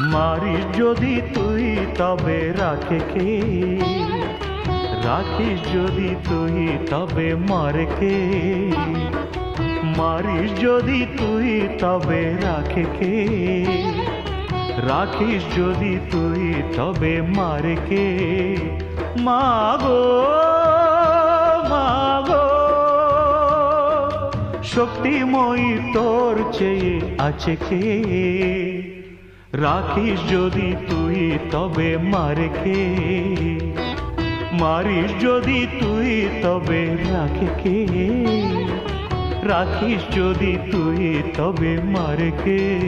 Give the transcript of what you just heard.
মারিস যদি তুই তবে রাখে কে? রাখিস যদি তুই তবে মারে কে? মারিস যদি তুই তবে রাখে কে? রাখিস যদি তুই তবে মারে কে? মাগো মাগো, শক্তিময়ী তোর চেয়ে আছে কে? রাখিস যদি তুই তবে মারে কে? মারিস যদি তুই তবে রাখে কে? রাখিস যদি তুই তবে মারে কে?